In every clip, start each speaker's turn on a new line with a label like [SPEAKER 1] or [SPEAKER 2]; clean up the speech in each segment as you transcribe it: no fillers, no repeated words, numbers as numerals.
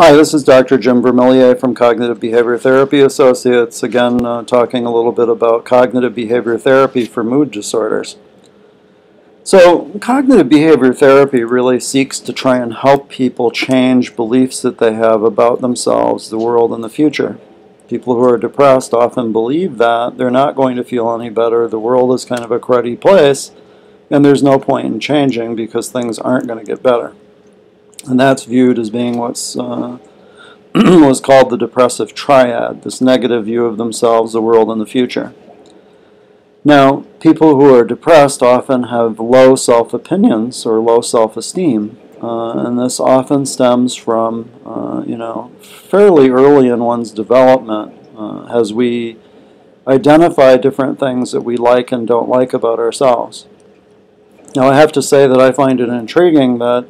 [SPEAKER 1] Hi, this is Dr. Jim Vermillier from Cognitive Behavior Therapy Associates, again talking a little bit about cognitive behavior therapy for mood disorders. So, cognitive behavior therapy really seeks to try and help people change beliefs that they have about themselves, the world, and the future. People who are depressed often believe that they're not going to feel any better, the world is kind of a cruddy place, and there's no point in changing because things aren't going to get better. And that's viewed as being what's was called the depressive triad, this negative view of themselves, the world, and the future. Now, people who are depressed often have low self-opinions or low self-esteem, and this often stems from, fairly early in one's development as we identify different things that we like and don't like about ourselves. Now, I have to say that I find it intriguing that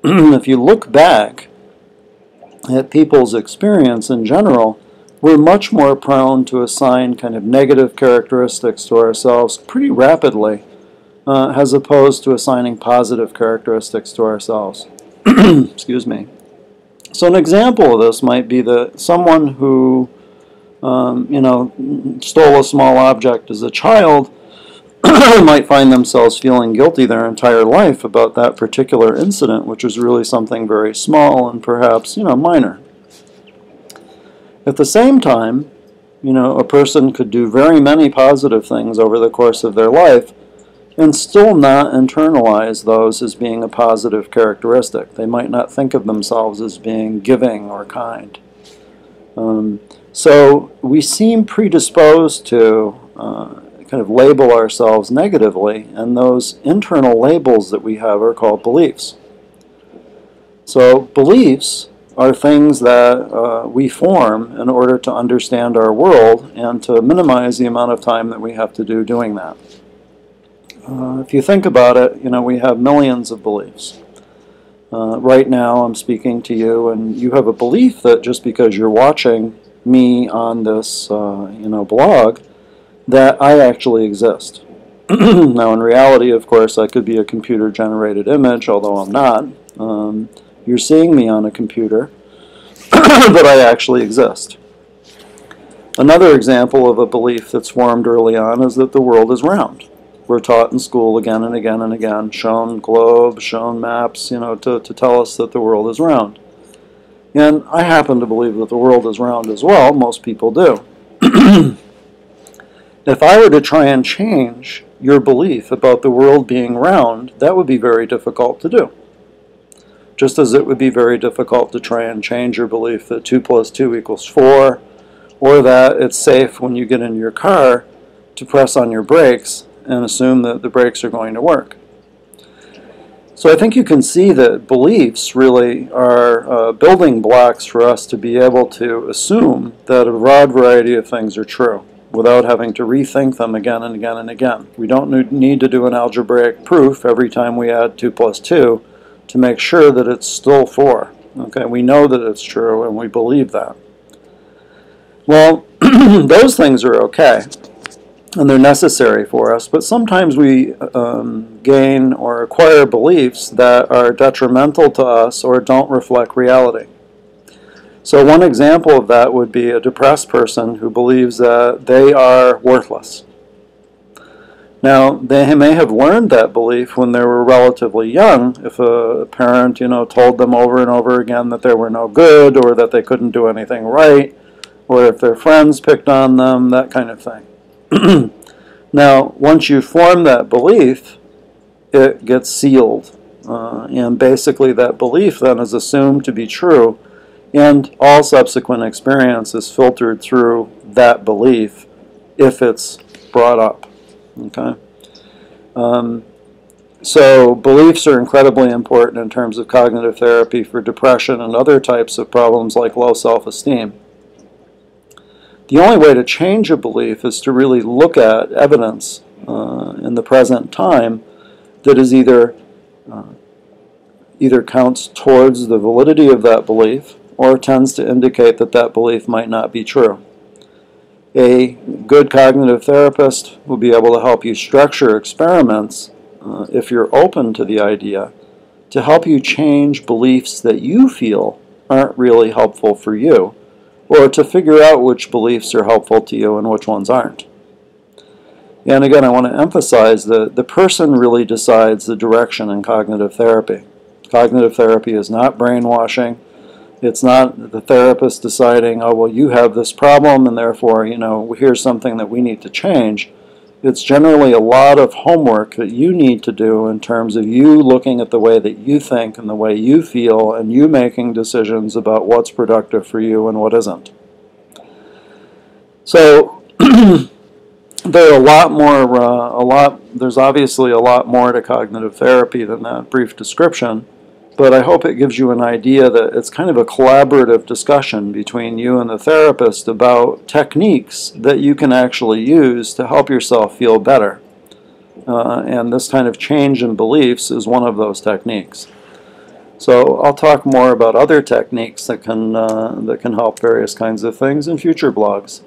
[SPEAKER 1] if you look back at people's experience in general, we're much more prone to assign kind of negative characteristics to ourselves pretty rapidly, as opposed to assigning positive characteristics to ourselves. Excuse me. So an example of this might be that someone who, stole a small object as a child might find themselves feeling guilty their entire life about that particular incident, which is really something very small and perhaps, minor. At the same time, a person could do very many positive things over the course of their life and still not internalize those as being a positive characteristic. They might not think of themselves as being giving or kind. So we seem predisposed to kind of label ourselves negatively, and those internal labels that we have are called beliefs. So beliefs are things that we form in order to understand our world and to minimize the amount of time that we have to do doing that. If you think about it, we have millions of beliefs. Right now I'm speaking to you and you have a belief that just because you're watching me on this blog, that I actually exist. Now in reality, of course, I could be a computer-generated image, although I'm not. You're seeing me on a computer, but I actually exist. Another example of a belief that's formed early on is that the world is round. We're taught in school again and again and again, shown globes, shown maps, to tell us that the world is round. And I happen to believe that the world is round as well. Most people do. If I were to try and change your belief about the world being round, that would be very difficult to do. Just as it would be very difficult to try and change your belief that 2 + 2 = 4, or that it's safe when you get in your car to press on your brakes and assume that the brakes are going to work. So I think you can see that beliefs really are building blocks for us to be able to assume that a broad variety of things are true, without having to rethink them again and again and again. We don't need to do an algebraic proof every time we add 2 + 2 to make sure that it's still 4. Okay, we know that it's true and we believe that. Well, those things are okay and they're necessary for us, but sometimes we gain or acquire beliefs that are detrimental to us or don't reflect reality. So one example of that would be a depressed person who believes that they are worthless. Now, they may have learned that belief when they were relatively young, if a parent, told them over and over again that they were no good or that they couldn't do anything right, or if their friends picked on them, that kind of thing. Now, once you form that belief, it gets sealed, and basically that belief then is assumed to be true, and all subsequent experience is filtered through that belief if it's brought up. Okay? So beliefs are incredibly important in terms of cognitive therapy for depression and other types of problems like low self-esteem. The only way to change a belief is to really look at evidence in the present time that is either counts towards the validity of that belief or tends to indicate that that belief might not be true. A good cognitive therapist will be able to help you structure experiments, if you're open to the idea, to help you change beliefs that you feel aren't really helpful for you, or to figure out which beliefs are helpful to you and which ones aren't. And again, I want to emphasize that the person really decides the direction in cognitive therapy. Cognitive therapy is not brainwashing. It's not the therapist deciding, oh, well, you have this problem, and therefore, here's something that we need to change. It's generally a lot of homework that you need to do in terms of you looking at the way that you think and the way you feel, and you making decisions about what's productive for you and what isn't. So there are there's obviously a lot more to cognitive therapy than that brief description, but I hope it gives you an idea that it's kind of a collaborative discussion between you and the therapist about techniques that you can actually use to help yourself feel better. And this kind of change in beliefs is one of those techniques. So I'll talk more about other techniques that can help various kinds of things in future blogs.